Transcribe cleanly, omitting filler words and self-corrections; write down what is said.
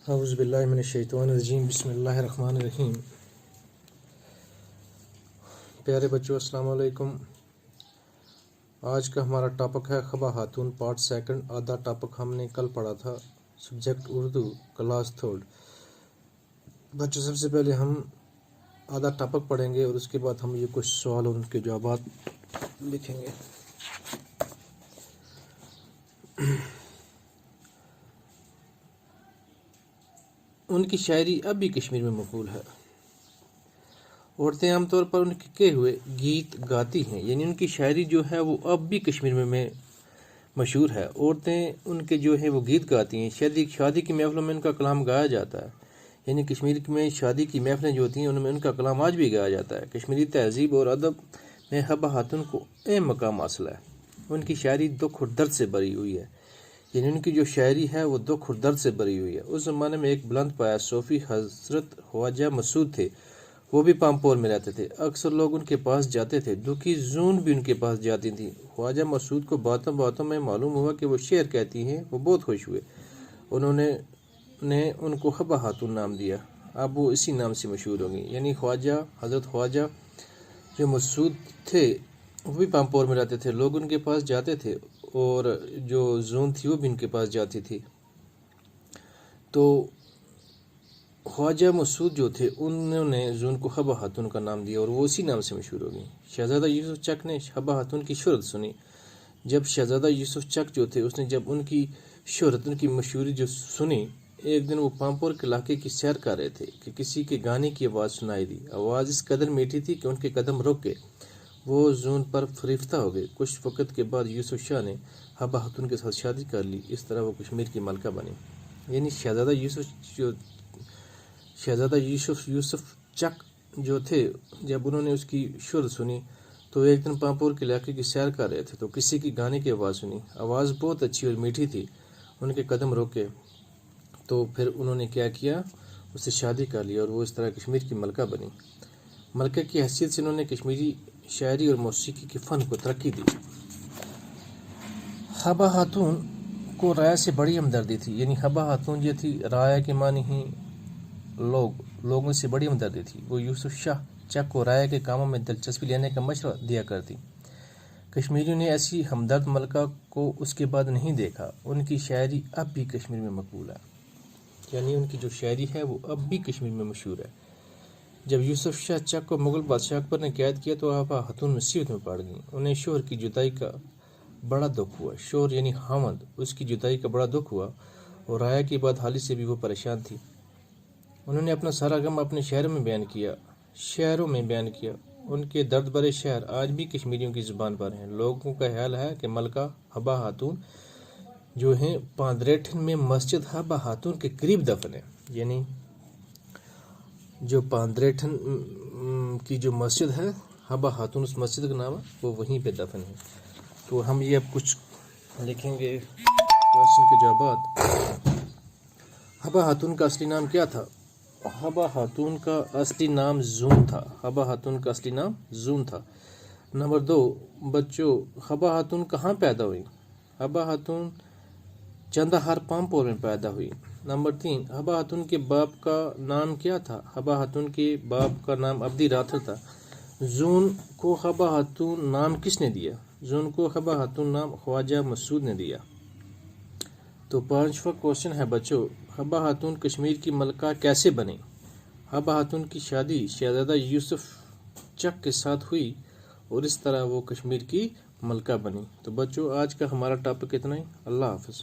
اعوذ باللہ من الشیطان الرجیم، بسم اللہ الرحمن الرحیم۔ پیارے بچوں، السلام علیکم۔ آج کا ہمارا ٹاپک ہے خبا خاتون پارٹ سیکنڈ۔ آدھا ٹاپک ہم نے کل پڑھا تھا، سبجیکٹ اردو، کلاس تھرڈ۔ بچوں، سب سے پہلے ہم آدھا ٹاپک پڑھیں گے اور اس کے بعد ہم یہ کچھ سوال اور ان کے جوابات لکھیں گے۔ ان کی شاعری اب بھی کشمیر میں مقبول ہے۔ عورتیں عام طور پر ان کے کہے ہوئے گیت گاتی ہیں، یعنی ان کی شاعری جو ہے وہ اب بھی کشمیر میں مشہور ہے۔ عورتیں ان کے جو ہے وہ گیت گاتی ہیں۔ شادی کی محفلوں میں ان کا کلام گایا جاتا ہے، یعنی کشمیر میں شادی کی محفلیں جو ہوتی ہیں ان میں ان کا کلام آج بھی گایا جاتا ہے۔ کشمیری تہذیب اور ادب میں خبا خاتون کو اہم مقام حاصل ہے۔ ان کی شاعری دکھ اور درد سے بھری ہوئی ہے، یعنی ان کی جو شاعری ہے وہ دکھ اور درد سے بھری ہوئی ہے۔ اس زمانے میں ایک بلند پایہ صوفی حضرت خواجہ مسعود تھے، وہ بھی پامپور میں رہتے تھے۔ اکثر لوگ ان کے پاس جاتے تھے، دکھی زون بھی ان کے پاس جاتی تھی۔ خواجہ مسعود کو باتوں باتوں میں معلوم ہوا کہ وہ شعر کہتی ہیں، وہ بہت خوش ہوئے۔ انہوں نے ان کو خبا خاتون نام دیا، اب وہ اسی نام سے مشہور ہو گئی۔ یعنی حضرت خواجہ جو مسعود تھے وہ بھی پامپور میں رہتے تھے، لوگ ان کے پاس جاتے تھے اور جو زون تھی وہ بھی ان کے پاس جاتی تھی۔ تو خواجہ مسعود جو تھے انہوں نے زون کو خبا خاتون کا نام دیا اور وہ اسی نام سے مشہور ہو گئی۔ شہزادہ یوسف چک نے خبا خاتون کی شہرت سنی۔ جب شہزادہ یوسف چک جو تھے اس نے جب ان کی شہرت، ان کی مشہوری جو سنی، ایک دن وہ پامپور کے علاقے کی سیر کر رہے تھے کہ کسی کے گانے کی آواز سنائی دی۔ آواز اس قدر میٹھی تھی کہ ان کے قدم رک گئے، وہ زون پر فریفتہ ہو گئے۔ کچھ وقت کے بعد یوسف شاہ نے خبا خاتون کے ساتھ شادی کر لی، اس طرح وہ کشمیر کی ملکہ بنی۔ یعنی شہزادہ یوسف چک جو تھے، جب انہوں نے اس کی شہرت سنی تو ایک دن پامپور کے علاقے کی سیر کر رہے تھے تو کسی کی گانے کی آواز سنی۔ آواز بہت اچھی اور میٹھی تھی، ان کے قدم روکے، تو پھر انہوں نے کیا کیا، اس سے شادی کر لی اور وہ اس طرح کشمیر کی ملکہ بنی۔ ملکہ کی حیثیت سے انہوں نے کشمیری شاعری اور موسیقی کے فن کو ترقی دی۔ خبا خاتون کو رائے سے بڑی ہمدردی تھی، یعنی خبا خاتون جو تھی رائے کے معنی ہی لوگوں سے بڑی ہمدردی تھی۔ وہ یوسف شاہ چک کو رائے کے کاموں میں دلچسپی لینے کا مشورہ دیا کرتی۔ کشمیریوں نے ایسی ہمدرد ملکہ کو اس کے بعد نہیں دیکھا۔ ان کی شاعری اب بھی کشمیر میں مقبول ہے، یعنی ان کی جو شاعری ہے وہ اب بھی کشمیر میں مشہور ہے۔ جب یوسف شاہ چک کو مغل بادشاہ اکبر نے قید کیا تو خبا خاتون مصیبت میں پڑ گئیں۔ انہیں شوہر کی جدائی کا بڑا دکھ ہوا، شوہر یعنی خاوند، اس کی جدائی کا بڑا دکھ ہوا اور رائے کی بدحالی سے بھی وہ پریشان تھی۔ انہوں نے اپنا سارا غم اپنے شعروں میں بیان کیا۔ ان کے درد بھرے شعر آج بھی کشمیریوں کی زبان پر ہیں۔ لوگوں کا خیال ہے کہ ملکہ خبا خاتون جو ہیں پاندریٹن میں مسجد خبا خاتون کے قریب دفن ہے، یعنی جو پاندریٹن کی جو مسجد ہے خبا خاتون، اس مسجد کا نام ہے، وہ وہیں پہ دفن ہے۔ تو ہم یہ اب کچھ لکھیں گے کوشچن کے جوابات۔ خبا خاتون کا اصلی نام کیا تھا؟ خبا خاتون کا اصلی نام زون تھا۔ خبا خاتون کا اصلی نام زون تھا۔ نمبر 2 بچوں، خبا خاتون کہاں پیدا ہوئی؟ خبا خاتون چندہار پامپور میں پیدا ہوئی۔ نمبر 3 خبا خاتون کے باپ کا نام کیا تھا؟ خبا خاتون کے باپ کا نام عبدی راتھر تھا۔ زون کو خبا خاتون نام کس نے دیا؟ زون کو خبا خاتون نام خواجہ مسعود نے دیا۔ تو 5واں کوشچن ہے بچوں، خبا خاتون کشمیر کی ملکہ کیسے بنی؟ خبا خاتون کی شادی شہزادہ یوسف چک کے ساتھ ہوئی اور اس طرح وہ کشمیر کی ملکہ بنی۔ تو بچوں، آج کا ہمارا ٹاپک اتنا ہی۔ اللہ حافظ۔